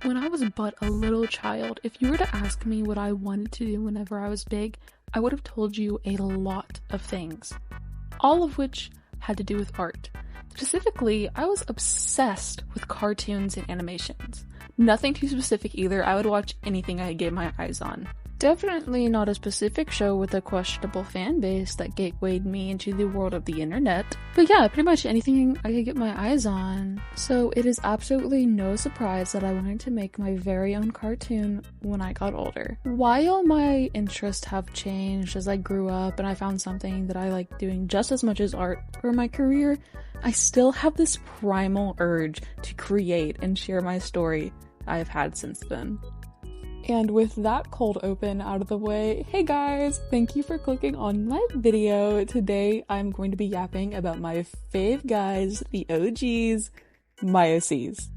When I was but a little child, if you were to ask me what I wanted to do whenever I was big, I would have told you a lot of things, all of which had to do with art. Specifically, I was obsessed with cartoons and animations. Nothing too specific either, I would watch anything I could get my eyes on. Definitely not a specific show with a questionable fan base that gatewayed me into the world of the internet. But yeah, pretty much anything I could get my eyes on. So it is absolutely no surprise that I wanted to make my very own cartoon when I got older. While my interests have changed as I grew up and I found something that I like doing just as much as art for my career, I still have this primal urge to create and share my story I've had since then. And with that cold open out of the way, hey guys, thank you for clicking on my video. Today I'm going to be yapping about my fave guys, the OGs, my OCs.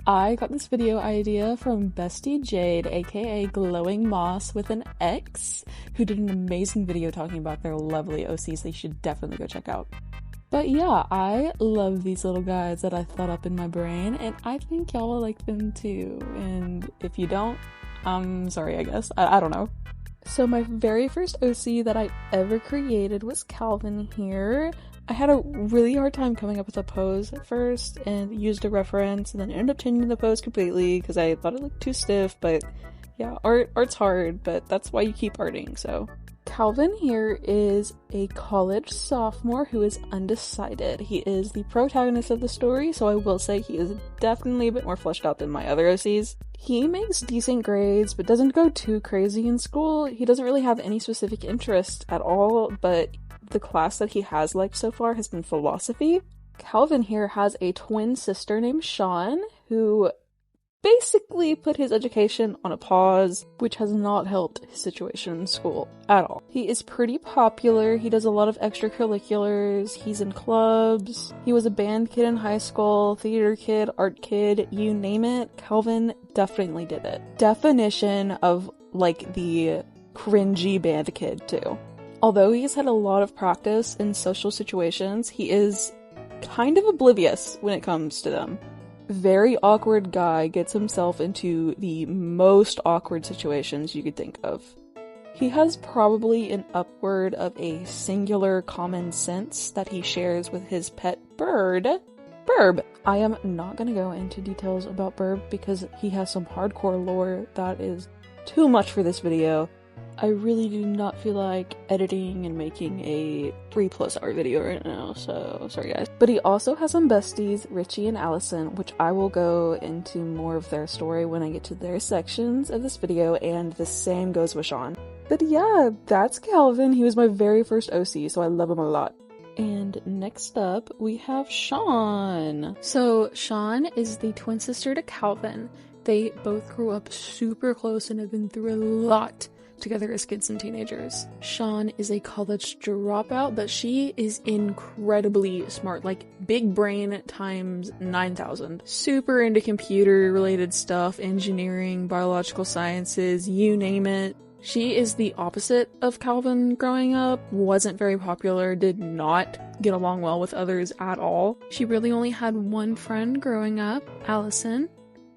I got this video idea from Bestie Jade, aka Glowing Moss with an X, who did an amazing video talking about their lovely OCs that you should definitely go check out. But yeah, I love these little guys that I thought up in my brain, and I think y'all will like them too. And if you don't, I'm sorry, I guess. I don't know. So my very first OC that I ever created was Calvin here. I had a really hard time coming up with a pose at first and used a reference and then ended up changing the pose completely because I thought it looked too stiff, but yeah, art's hard, but that's why you keep arting, so. Calvin here is a college sophomore who is undecided. He is the protagonist of the story, so I will say he is definitely a bit more fleshed out than my other OCs. He makes decent grades, but doesn't go too crazy in school. He doesn't really have any specific interest at all, but the class that he has liked so far has been philosophy. Calvin here has a twin sister named Sean, who basically put his education on a pause, which has not helped his situation in school at all. He is pretty popular, he does a lot of extracurriculars, he's in clubs, he was a band kid in high school, theater kid, art kid, you name it, Calvin definitely did it. Definition of, like, the cringy band kid, too. Although he's had a lot of practice in social situations, he is kind of oblivious when it comes to them. Very awkward guy, gets himself into the most awkward situations you could think of. He has probably an upward of a singular common sense that he shares with his pet bird, Burb. I am not gonna go into details about Burb because he has some hardcore lore that is too much for this video. I really do not feel like editing and making a 3+ hour video right now, so sorry guys. But he also has some besties, Richie and Allison, which I will go into more of their story when I get to their sections of this video, and the same goes with Sean. But yeah, that's Calvin. He was my very first OC, so I love him a lot. And next up, we have Sean. So Sean is the twin sister to Calvin. They both grew up super close and have been through a lot together as kids and teenagers. Sean is a college dropout, but she is incredibly smart, like big brain times 9,000. Super into computer related stuff, engineering, biological sciences, you name it. She is the opposite of Calvin growing up, wasn't very popular, did not get along well with others at all. She really only had one friend growing up, Allison,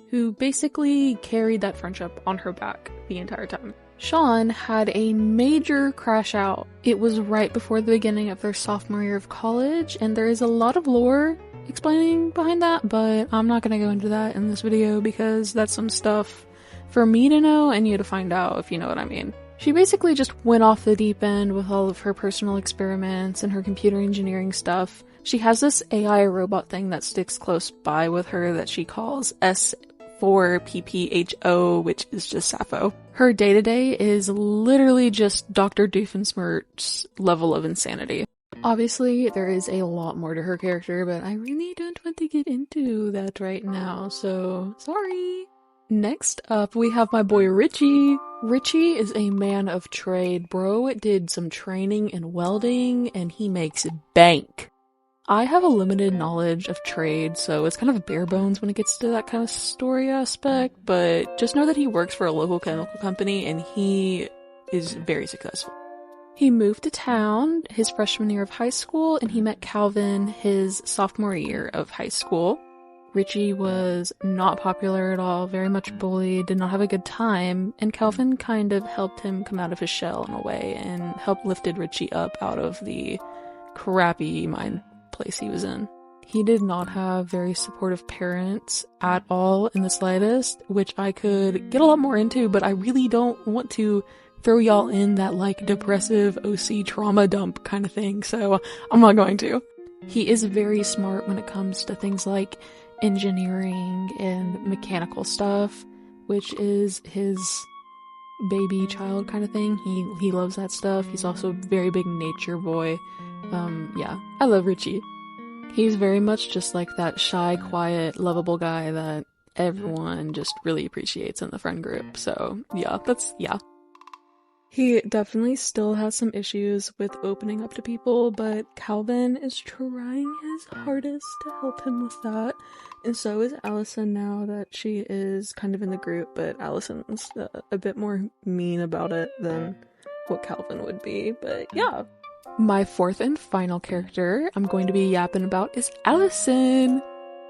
who basically carried that friendship on her back the entire time. Sean had a major crash out. It was right before the beginning of their sophomore year of college, and there is a lot of lore explaining behind that, but I'm not gonna go into that in this video because that's some stuff for me to know and you to find out, if you know what I mean. She basically just went off the deep end with all of her personal experiments and her computer engineering stuff. She has this AI robot thing that sticks close by with her that she calls S4PPHO, which is just Sappho. Her day-to-day is literally just Dr. Doofenshmirtz level of insanity. Obviously, there is a lot more to her character, but I really don't want to get into that right now, so sorry. Next up, we have my boy Richie. Richie is a man of trade. Bro did some training in welding, and he makes bank. I have a limited knowledge of trade, so it's kind of bare bones when it gets to that kind of story aspect, but just know that he works for a local chemical company and he is very successful. He moved to town his freshman year of high school, and he met Calvin his sophomore year of high school. Richie was not popular at all, very much bullied, did not have a good time, and Calvin kind of helped him come out of his shell in a way and helped lifted Richie up out of the crappy mind place he was in. He did not have very supportive parents at all in the slightest, which I could get a lot more into, but I really don't want to throw y'all in that like depressive OC trauma dump kind of thing, so I'm not going to. He is very smart when it comes to things like engineering and mechanical stuff, which is his baby child kind of thing. He loves that stuff. He's also a very big nature boy. Yeah, I love Richie. He's very much just like that shy, quiet, lovable guy that everyone just really appreciates in the friend group. So yeah, yeah. He definitely still has some issues with opening up to people, but Calvin is trying his hardest to help him with that. And so is Allison now that she is kind of in the group, but Allison's a bit more mean about it than what Calvin would be. But yeah. My fourth and final character I'm going to be yapping about is Allison.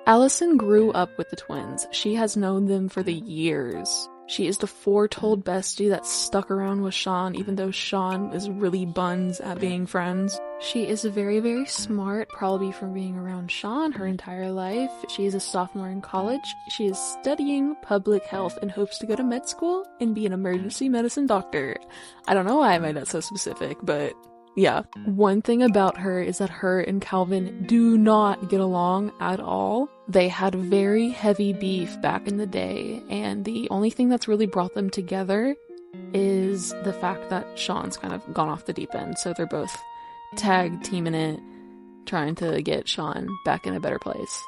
Allison grew up with the twins. She has known them for the years. She is the foretold bestie that stuck around with Sean, even though Sean is really buns at being friends. She is very, very smart, probably from being around Sean her entire life. She is a sophomore in college. She is studying public health and hopes to go to med school and be an emergency medicine doctor. I don't know why I made that so specific, but yeah. One thing about her is that her and Calvin do not get along at all. They had very heavy beef back in the day, and the only thing that's really brought them together is the fact that Sean's kind of gone off the deep end, so they're both tag teaming it, trying to get Sean back in a better place.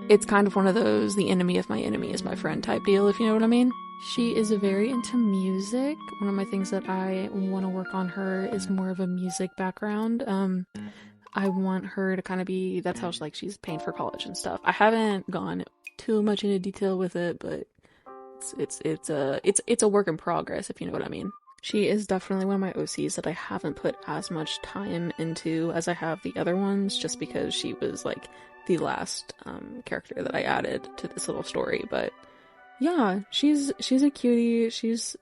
It's kind of one of those, the enemy of my enemy is my friend type deal, if you know what I mean. She is very into music. One of my things that I want to work on her is more of a music background. I want her to kind of be, that's how she's paying for college and stuff. I haven't gone too much into detail with it, but it's a work in progress, if you know what I mean. She is definitely one of my OCs that I haven't put as much time into as I have the other ones, just because she was like the last character that I added to this little story. But yeah, she's a cutie. She's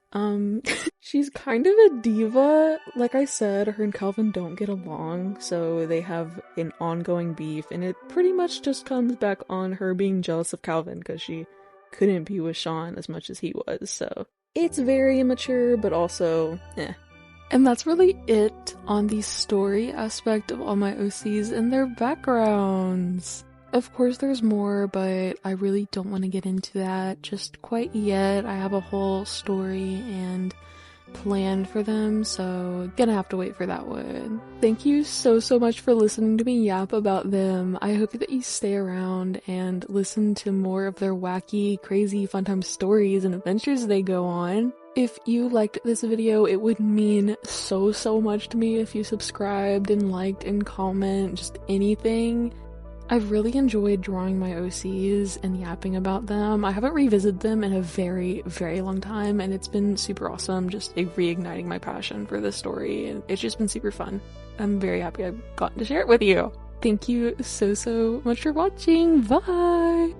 she's kind of a diva. Like I said, her and Calvin don't get along, so they have an ongoing beef, and it pretty much just comes back on her being jealous of Calvin because she couldn't be with Sean as much as he was. So it's very immature, but also eh. And that's really it on the story aspect of all my OCs and their backgrounds. Of course there's more, but I really don't want to get into that just quite yet. I have a whole story and plan for them, so gonna have to wait for that one. Thank you so much for listening to me yap about them. I hope that you stay around and listen to more of their wacky, crazy, fun time stories and adventures they go on. If you liked this video, it would mean so much to me if you subscribed and liked and comment, just anything. I've really enjoyed drawing my OCs and yapping about them. I haven't revisited them in a very long time, and it's been super awesome, just reigniting my passion for this story, and it's just been super fun. I'm very happy I've gotten to share it with you. Thank you so much for watching. Bye!